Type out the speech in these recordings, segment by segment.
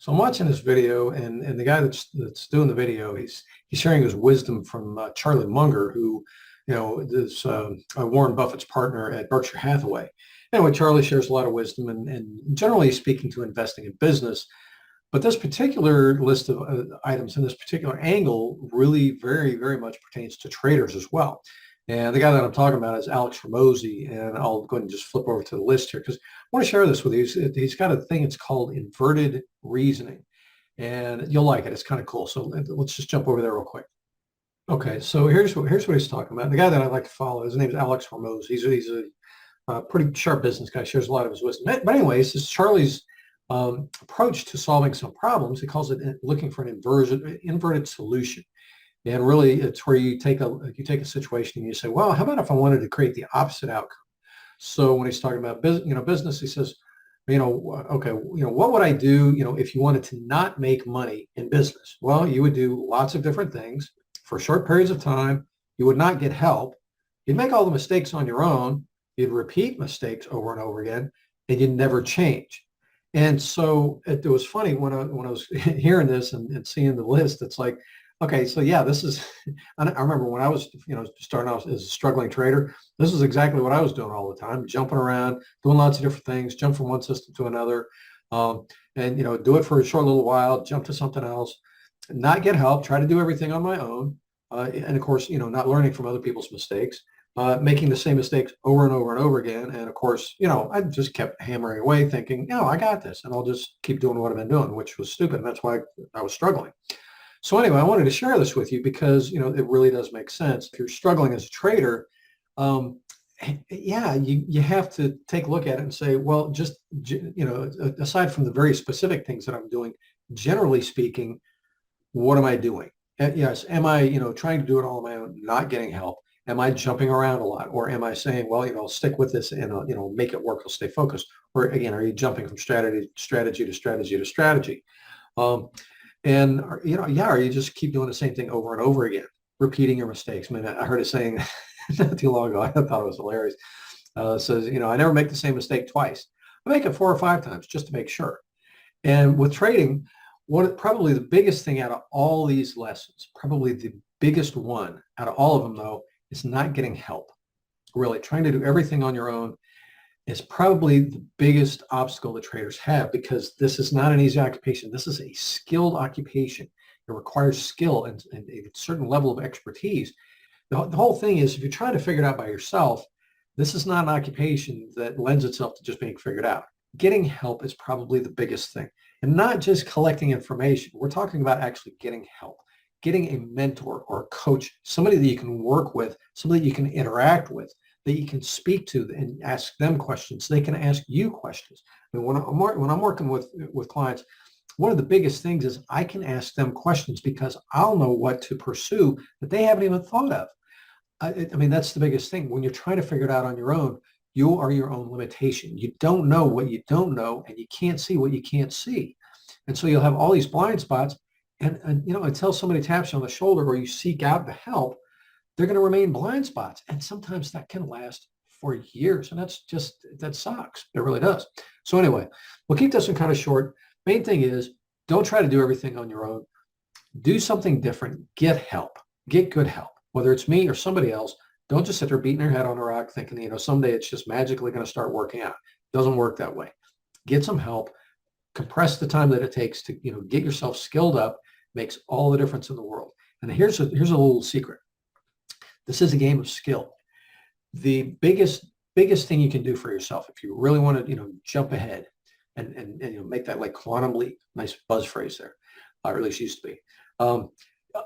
So I'm watching this video, and the guy that's doing the video, he's sharing his wisdom from Charlie Munger, who, is Warren Buffett's partner at Berkshire Hathaway. Anyway, Charlie shares a lot of wisdom, and generally speaking to investing in business. But this particular list of items in this particular angle really very, very much pertains to traders as well. And the guy that I'm talking about is Alex Ramosi, and I'll go ahead and just flip over to the list here because I want to share this with you. He's got a thing, it's called inverted reasoning, and you'll like it. It's kind of cool. So let's just jump over there real quick. Okay, so here's what he's talking about. The guy that I like to follow, his name is Alex Ramosi. He's a pretty sharp business guy, shares a lot of his wisdom. But anyways, this is Charlie's approach to solving some problems. He calls it looking for an inverted solution. And really, it's where you take a situation and you say, well, how about if I wanted to create the opposite outcome? So when he's talking about business, he says, okay, what would I do, if you wanted to not make money in business? Well, you would do lots of different things for short periods of time. You would not get help. You'd make all the mistakes on your own. You'd repeat mistakes over and over again, and you'd never change. And so it was funny when I was hearing this and seeing the list. It's like, okay, so yeah, this is, I remember when I was, starting out as a struggling trader, this is exactly what I was doing all the time, jumping around, doing lots of different things, jump from one system to another, and, do it for a short little while, jump to something else, not get help, try to do everything on my own. And of course, not learning from other people's mistakes, making the same mistakes over and over and over again. And of course, I just kept hammering away thinking, I got this, and I'll just keep doing what I've been doing, which was stupid. And that's why I was struggling. So anyway, I wanted to share this with you because, it really does make sense. If you're struggling as a trader, yeah, you have to take a look at it and say, well, just, aside from the very specific things that I'm doing, generally speaking, what am I doing? Yes, am I, trying to do it all on my own, not getting help? Am I jumping around a lot? Or am I saying, well, I'll stick with this and, make it work, I'll stay focused? Or again, are you jumping from strategy to strategy? And are you just keep doing the same thing over and over again, repeating your mistakes? I mean, I heard a saying not too long ago. I thought it was hilarious. Says, I never make the same mistake twice. I make it 4 or 5 times just to make sure. And with trading, probably the biggest thing out of all these lessons, probably the biggest one out of all of them, though, is not getting help. Really trying to do everything on your own is probably the biggest obstacle that traders have, because this is not an easy occupation. This is a skilled occupation. It requires skill and a certain level of expertise. The whole thing is, if you're trying to figure it out by yourself, this is not an occupation that lends itself to just being figured out. Getting help is probably the biggest thing. And not just collecting information. We're talking about actually getting help, getting a mentor or a coach, somebody that you can work with, somebody that you can interact with, that you can speak to and ask them questions. They can ask you questions. I mean, when I'm working with clients, one of the biggest things is I can ask them questions because I'll know what to pursue that they haven't even thought of. I mean, that's the biggest thing. When you're trying to figure it out on your own, you are your own limitation. You don't know what you don't know, and you can't see what you can't see. And so you'll have all these blind spots, and until somebody taps you on the shoulder or you seek out the help, they're going to remain blind spots. And sometimes that can last for years. And that sucks. It really does. So anyway, we'll keep this one kind of short. Main thing is, don't try to do everything on your own. Do something different. Get help. Get good help. Whether it's me or somebody else, don't just sit there beating your head on a rock thinking, someday it's just magically going to start working out. It doesn't work that way. Get some help. Compress the time that it takes to, get yourself skilled up. Makes all the difference in the world. And here's a little secret. This is a game of skill. The biggest thing you can do for yourself, if you really want to, jump ahead and make that like quantum leap, nice buzz phrase there, or at least used to be,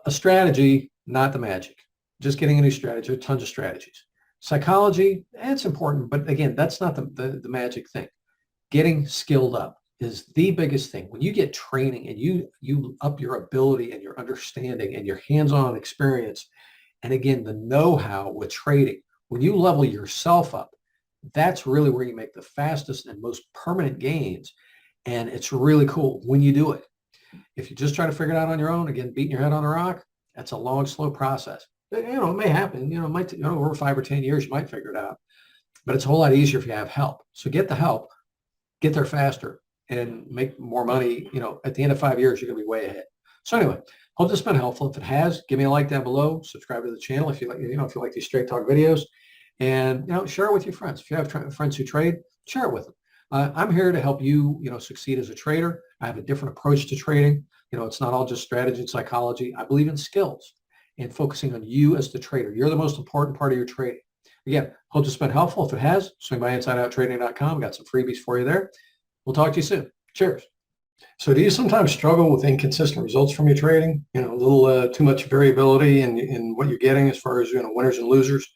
a strategy, not the magic. Just getting a new strategy, tons of strategies. Psychology, it's important, but again, that's not the magic thing. Getting skilled up is the biggest thing. When you get training and you up your ability and your understanding and your hands-on experience, and again, the know-how with trading, when you level yourself up, that's really where you make the fastest and most permanent gains. And it's really cool when you do it. If you just try to figure it out on your own, again, beating your head on a rock, that's a long, slow process. It may happen, it might, over 5 or 10 years, you might figure it out. But it's a whole lot easier if you have help. So get the help, get there faster, and make more money, at the end of 5 years, you're going to be way ahead. So anyway, hope this has been helpful. If it has, give me a like down below, subscribe to the channel if you like, if you like these straight talk videos, and, share it with your friends. If you have friends who trade, share it with them. I'm here to help you, succeed as a trader. I have a different approach to trading. It's not all just strategy and psychology. I believe in skills and focusing on you as the trader. You're the most important part of your trading. Again, hope this has been helpful. If it has, swing by insideouttrading.com. Got some freebies for you there. We'll talk to you soon. Cheers. So do you sometimes struggle with inconsistent results from your trading? A little too much variability in what you're getting as far as, winners and losers.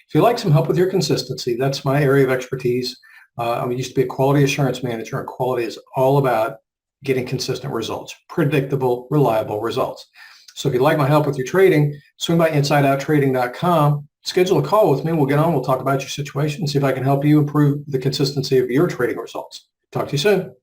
If you'd like some help with your consistency, that's my area of expertise. I used to be a quality assurance manager, and quality is all about getting consistent results, predictable, reliable results. So if you'd like my help with your trading, swing by insideouttrading.com, schedule a call with me. We'll get on. We'll talk about your situation and see if I can help you improve the consistency of your trading results. Talk to you soon.